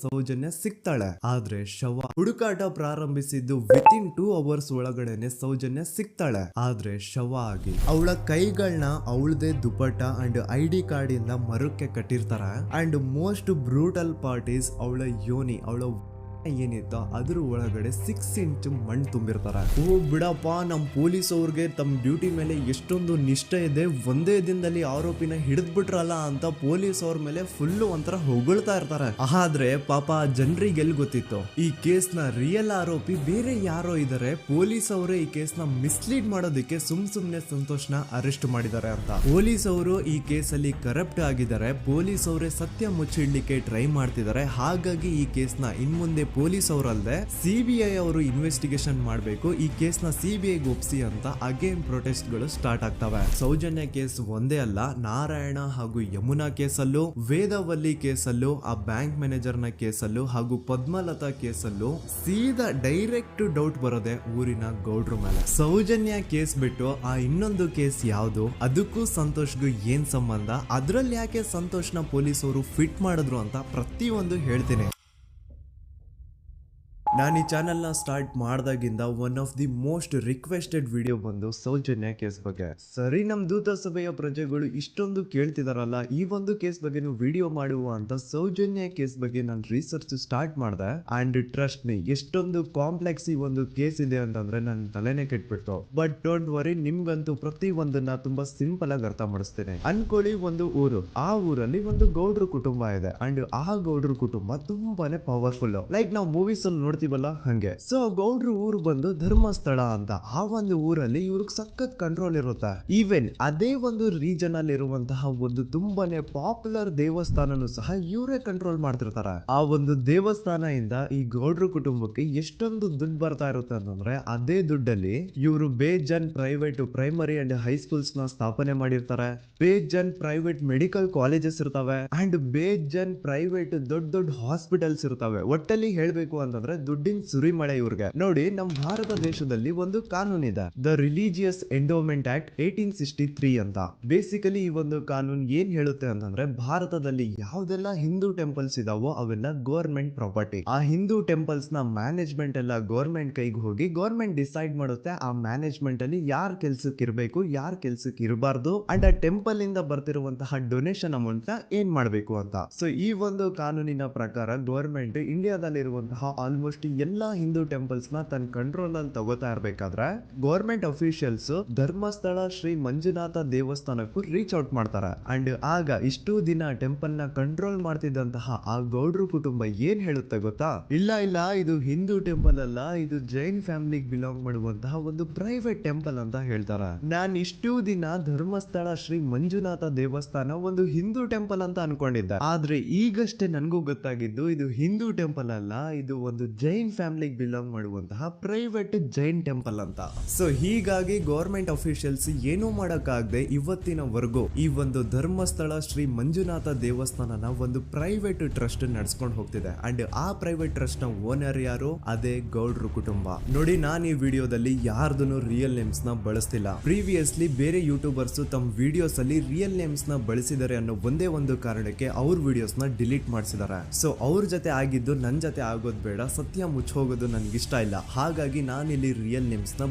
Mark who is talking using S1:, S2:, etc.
S1: ಸೌಜನ್ಯ ಸಿಗ್ತಾಳೆ. ಆದ್ರೆ ಶವ ಹುಡುಕಾಟ ಪ್ರಾರಂಭಿಸಿದ್ದು ವಿತಿನ್ 2 ಅವರ್ಸ್ ಒಳಗಡೆನೆ ಸೌಜನ್ಯ ಸಿಗ್ತಾಳೆ. ಆದ್ರೆ ಶವ ಆಗಿ ಅವಳ ಕೈಗಳನ್ನ ಅವಳದೇ ದುಪಟ್ಟ ಅಂಡ್ ID ಕಾರ್ಡ್ ಇಂದ ಮರಕ್ಕೆ ಕಟ್ಟಿರ್ತಾರ. And most brutal part is ಅವಳ ಯೋನಿ, ಅವಳ ಏನಿತ್ತ ಅದ್ರ ಒಳಗಡೆ 6 ಇಂಚ್ ಮಣ್ಣು ತುಂಬಿರ್ತಾರ. ಓ ಬಿಡಪ್ಪ, ನಮ್ ಪೊಲೀಸ್ ಅವ್ರಿಗೆ ತಮ್ಮ ಡ್ಯೂಟಿ ಮೇಲೆ ಎಷ್ಟೊಂದು ನಿಷ್ಠೆ ಇದೆ, ಒಂದೇ ದಿನದಲ್ಲಿ ಆರೋಪಿನ ಹಿಡಿದ್ಬಿಟ್ರಲ್ಲ ಅಂತ ಪೊಲೀಸ್ ಅವ್ರ ಮೇಲೆ ಫುಲ್ ಒಂಥರ ಹೊಗಳ್ತಾ ಇರ್ತಾರೆ. ಆದ್ರೆ ಪಾಪ ಜನರಿಗೆ ಎಲ್ಲಿ ಗೊತ್ತಿತ್ತು ಈ ಕೇಸ್ ನ ರಿಯಲ್ ಆರೋಪಿ ಬೇರೆ ಯಾರೋ ಇದಾರೆ, ಪೊಲೀಸ್ ಅವರೇ ಈ ಕೇಸ್ ನ ಮಿಸ್ಲೀಡ್ ಮಾಡೋದಕ್ಕೆ ಸುಮ್ನೆ ಸಂತೋಷ್ನ ಅರೆಸ್ಟ್ ಮಾಡಿದ್ದಾರೆ ಅಂತ. ಪೊಲೀಸ್ ಅವರು ಈ ಕೇಸ್ ಅಲ್ಲಿ ಕರಪ್ಟ್ ಆಗಿದ್ದಾರೆ, ಪೊಲೀಸ್ ಅವರೇ ಸತ್ಯ ಮುಚ್ಚಿಡ್ಲಿಕ್ಕೆ ಟ್ರೈ ಮಾಡ್ತಿದ್ದಾರೆ. ಹಾಗಾಗಿ ಈ ಕೇಸ್ ನ ಇನ್ಮುಂದೆ ಪೊಲೀಸ್ ಅವರಲ್ಲದೆ CBI ಅವರು ಇನ್ವೆಸ್ಟಿಗೇಷನ್ ಮಾಡಬೇಕು, ಈ ಕೇಸ್ ನ CBI ಒಪ್ಸಿ ಅಂತ ಅಗೇನ್ ಪ್ರೊಟೆಸ್ಟ್ ಗಳು ಸ್ಟಾರ್ಟ್ ಆಗ್ತವೆ. ಸೌಜನ್ಯ ಕೇಸ್ ಒಂದೇ ಅಲ್ಲ, ನಾರಾಯಣ ಹಾಗೂ ಯಮುನಾ ಕೇಸಲ್ಲೂ, ವೇದವಲ್ಲಿ ಕೇಸಲ್ಲೂ, ಆ ಬ್ಯಾಂಕ್ ಮ್ಯಾನೇಜರ್ ನ ಕೇಸಲ್ಲೂ ಹಾಗೂ ಪದ್ಮಲತಾ ಕೇಸಲ್ಲೂ ಸೀದಾ ಡೈರೆಕ್ಟ್ ಡೌಟ್ ಬರೋದೆ ಊರಿನ ಗೌಡ್ರ ಮೇಲೆ. ಸೌಜನ್ಯ ಕೇಸ್ ಬಿಟ್ಟು ಆ ಇನ್ನೊಂದು ಕೇಸ್ ಯಾವುದು, ಅದಕ್ಕೂ ಸಂತೋಷ್ಗೂ ಏನ್ ಸಂಬಂಧ, ಅದ್ರಲ್ಲಿ ಯಾಕೆ ಸಂತೋಷ್ನ ಪೊಲೀಸ್ ಅವರು ಫಿಟ್ ಮಾಡಿದ್ರು ಅಂತ ಪ್ರತಿಯೊಂದು ಹೇಳ್ತೀನಿ. ನಾನು ಈ ಚಾನೆಲ್ ನ ಸ್ಟಾರ್ಟ್ ಮಾಡಿದಾಗಿಂದ one of the most requested video ಬಂದು ಸೌಜನ್ಯ ಕೇಸ್ ಬಗ್ಗೆ. ಸರಿ, ನಮ್ ದೂತ ಸಭೆಯ ಪ್ರಜೆಗಳು ಇಷ್ಟೊಂದು ಕೇಳ್ತಿದಾರಲ್ಲ, ಈ ಒಂದು ಕೇಸ್ ಬಗ್ಗೆ ವಿಡಿಯೋ ಮಾಡುವ ಅಂತ ಸೌಜನ್ಯ ಕೇಸ್ ಬಗ್ಗೆ ನಾನು ರಿಸರ್ಚ್ ಸ್ಟಾರ್ಟ್ ಮಾಡಿದೆ. ಅಂಡ್ ಟ್ರಸ್ಟ್ ಮೀ, ಎಷ್ಟೊಂದು ಕಾಂಪ್ಲೆಕ್ಸ್ ಈ ಒಂದು ಕೇಸ್ ಇದೆ ಅಂತಂದ್ರೆ ನನ್ನ ತಲೆನೇ ಕೆಟ್ಬಿಡ್ತು. ಬಟ್ ಡೋಂಟ್ ವರಿ, ನಿಮ್ಗಂತೂ ಪ್ರತಿ ಒಂದನ್ನ ತುಂಬಾ ಸಿಂಪಲ್ ಆಗಿ ಅರ್ಥ ಮಾಡಿಸ್ತೇನೆ. ಅನ್ಕೊಳ್ಳಿ, ಒಂದು ಊರು, ಆ ಊರಲ್ಲಿ ಒಂದು ಗೌಡ್ರ ಕುಟುಂಬ ಇದೆ. ಅಂಡ್ ಆ ಗೌಡ್ರ ಕುಟುಂಬ ತುಂಬಾನೇ ಪವರ್ಫುಲ್, ಲೈಕ್ ನಾವು ಮೂವೀಸ್ ಅಲ್ಲಿ ನೋಡ್ತೀವಿ ಹಂಗೆ. ಸೊ ಗೌಡ್ರು ಊರು ಬಂದು ಧರ್ಮಸ್ಥಳ ಅಂತ. ಆ ಒಂದು ಊರಲ್ಲಿ ಇವ್ರಿಗೆ ಸಖತ್ ಕಂಟ್ರೋಲ್ ಇರುತ್ತೆ. ಈವನ್ ಅದೇ ಒಂದು ರೀಜನ್ ಅಲ್ಲಿ ಇರುವಂತಹ ಒಂದು ತುಂಬಾನೇ ಪಾಪ್ಯುಲರ್ ದೇವಸ್ಥಾನನು ಸಹ ಇವರೇ ಕಂಟ್ರೋಲ್ ಮಾಡ್ತಿರ್ತಾರೆ. ಆ ಒಂದು ದೇವಸ್ಥಾನ ಇಂದ ಈ ಗೌಡ್ರ ಕುಟುಂಬಕ್ಕೆ ಎಷ್ಟೊಂದು ದುಡ್ಡು ಬರ್ತಾ ಇರುತ್ತೆ ಅಂತಂದ್ರೆ, ಅದೇ ದುಡ್ಡಲ್ಲಿ ಇವರು ಬೇಜನ್ ಪ್ರೈವೇಟ್ ಪ್ರೈಮರಿ ಅಂಡ್ ಹೈಸ್ಕೂಲ್ಸ್ ನ ಸ್ಥಾಪನೆ ಮಾಡಿರ್ತಾರೆ, ಬೇಜನ್ ಪ್ರೈವೇಟ್ ಮೆಡಿಕಲ್ ಕಾಲೇಜಸ್ ಇರ್ತವೆ, ಅಂಡ್ ಬೇಜನ್ ಪ್ರೈವೇಟ್ ದೊಡ್ಡ ದೊಡ್ಡ ಹಾಸ್ಪಿಟಲ್ಸ್ ಇರ್ತವೆ. ಒಟ್ಟಲ್ಲಿ ಹೇಳ್ಬೇಕು ಅಂತಂದ್ರೆ ದುಡ್ಡಿನ ಸುರಿಮಳೆ ಇವ್ರಿಗೆ. ನೋಡಿ, ನಮ್ಮ ಭಾರತ ದೇಶದಲ್ಲಿ ಒಂದು ಕಾನೂನು ಇದೆ, ದ ರಿಲಿಜಿಯಸ್ ಎಂಡೋಮೆಂಟ್ ಆಕ್ಟ್ 1863 ಅಂತ. ಬೇಸಿಕಲಿ ಈ ಒಂದು ಕಾನೂನು ಏನ್ ಹೇಳುತ್ತೆ ಅಂತಂದ್ರೆ, ಭಾರತದಲ್ಲಿ ಯಾವ್ದೆಲ್ಲ ಹಿಂದೂ ಟೆಂಪಲ್ಸ್ ಇದಾವೋ ಅವೆಲ್ಲ ಗವರ್ಮೆಂಟ್ ಪ್ರಾಪರ್ಟಿ. ಆ ಹಿಂದೂ ಟೆಂಪಲ್ಸ್ ನ ಮ್ಯಾನೇಜ್ಮೆಂಟ್ ಎಲ್ಲ ಗವರ್ಮೆಂಟ್ ಕೈಗೆ ಹೋಗಿ ಗವರ್ಮೆಂಟ್ ಡಿಸೈಡ್ ಮಾಡುತ್ತೆ ಆ ಮ್ಯಾನೇಜ್ಮೆಂಟ್ ಅಲ್ಲಿ ಯಾರ್ ಕೆಲ್ಸಕ್ಕೆ ಇರಬೇಕು, ಯಾರ್ ಕೆಲ್ಸಕ್ಕೆ ಇರಬಾರ್ದು, ಅಂಡ್ ಆ ಟೆಂಪಲ್ ಇಂದ ಬರ್ತಿರುವಂತಹ ಡೊನೇಷನ್ ಅಮೌಂಟ್ ನ ಏನ್ ಮಾಡ್ಬೇಕು ಅಂತ. ಸೊ ಈ ಒಂದು ಕಾನೂನಿನ ಪ್ರಕಾರ ಗವರ್ಮೆಂಟ್ ಇಂಡಿಯಾದಲ್ಲಿ ಇರುವಂತಹ ಆಲ್ಮೋಸ್ಟ್ ಎಲ್ಲಾ ಹಿಂದೂ ಟೆಂಪಲ್ಸ್ ನ ತನ್ನ ಕಂಟ್ರೋಲ್ ಅಲ್ಲಿ ತಗೋತಾ ಇರ್ಬೇಕಾದ್ರೆ ಗವರ್ಮೆಂಟ್ ಅಫಿಷಿಯಲ್ಸ್ ಧರ್ಮಸ್ಥಳ ಶ್ರೀ ಮಂಜುನಾಥ ದೇವಸ್ಥಾನಕ್ಕೂ ರೀಚ್ ಔಟ್ ಮಾಡ್ತಾರೆ. ಅಂಡ್ ಆಗ ಇಷ್ಟು ದಿನ ಟೆಂಪಲ್ ನ ಕಂಟ್ರೋಲ್ ಮಾಡ್ತಿದ್ದಂತಹ ಆ ಗೌಡ್ರ ಕುಟುಂಬ ಏನ್ ಹೇಳುತ್ತೆ ಗೊತ್ತಾ, ಇಲ್ಲ ಇಲ್ಲ, ಇದು ಹಿಂದೂ ಟೆಂಪಲ್ ಅಲ್ಲ, ಇದು ಜೈನ್ ಫ್ಯಾಮಿಲಿಗೆ ಬಿಲಾಂಗ್ ಮಾಡುವಂತಹ ಒಂದು ಪ್ರೈವೇಟ್ ಟೆಂಪಲ್ ಅಂತ ಹೇಳ್ತಾರೆ. ನಾನ್ ಇಷ್ಟು ದಿನ ಧರ್ಮಸ್ಥಳ ಶ್ರೀ ಮಂಜುನಾಥ ದೇವಸ್ಥಾನ ಒಂದು ಹಿಂದೂ ಟೆಂಪಲ್ ಅಂತ ಅನ್ಕೊಂಡಿದ್ದೆ, ಆದ್ರೆ ಈಗಷ್ಟೇ ನನ್ಗೂ ಗೊತ್ತಾಗಿದ್ದು ಇದು ಹಿಂದೂ ಟೆಂಪಲ್ ಅಲ್ಲ, ಇದು ಒಂದು ಜೈನ್ ಫ್ಯಾಮಿಲಿಗೆ ಬಿಲಾಂಗ್ ಮಾಡುವಂತಹ ಪ್ರೈವೇಟ್ ಜೈನ್ ಟೆಂಪಲ್ ಅಂತ. ಸೊ ಹೀಗಾಗಿ ಗವರ್ಮೆಂಟ್ ಅಫಿಷಿಯಲ್ಸ್ ಏನೂ ಮಾಡಕ್ಕಾಗದೆ ಇವತ್ತಿನವರೆಗೂ ಈ ಒಂದು ಧರ್ಮಸ್ಥಳ ಶ್ರೀ ಮಂಜುನಾಥ ದೇವಸ್ಥಾನನ ಒಂದು ಪ್ರೈವೇಟ್ ಟ್ರಸ್ಟ್ ನಡ್ಸ್ಕೊಂಡು ಹೋಗ್ತಿದೆ. ಅಂಡ್ ಆ ಪ್ರೈವೇಟ್ ಟ್ರಸ್ಟ್ ನ ಓನರ್ ಯಾರು, ಅದೇ ಗೌಡ್ರ ಕುಟುಂಬ. ನೋಡಿ, ನಾನು ಈ ವಿಡಿಯೋದಲ್ಲಿ ಯಾರ್ದನ್ನು ರಿಯಲ್ ನೇಮ್ಸ್ ನ ಬಳಸ್ತಿಲ್ಲ. ಪ್ರೀವಿಯಸ್ಲಿ ಬೇರೆ ಯೂಟ್ಯೂಬರ್ಸ್ ತಮ್ಮ ವಿಡಿಯೋಸ್ ಅಲ್ಲಿ ರಿಯಲ್ ನೇಮ್ಸ್ ನ ಬಳಸಿದ್ದಾರೆ ಅನ್ನೋ ಒಂದೇ ಒಂದು ಕಾರಣಕ್ಕೆ ಅವ್ರ ವಿಡಿಯೋಸ್ ನ ಡಿಲೀಟ್ ಮಾಡಿಸಿದ್ದಾರೆ. ಸೊ ಅವ್ರ ಜೊತೆ ಆಗಿದ್ದು ನನ್ ಜೊತೆ ಆಗೋದು ಬೇಡ, ಸತ್ಯ ಮುಚ್ಚೋಗೋದು ನನ್ಗೆ ಇಷ್ಟ ಇಲ್ಲ. ಹಾಗಾಗಿ ನಾನಿಲ್ಲಿ ರಿಯಲ್ ನೇಮ್ಸ್ ನ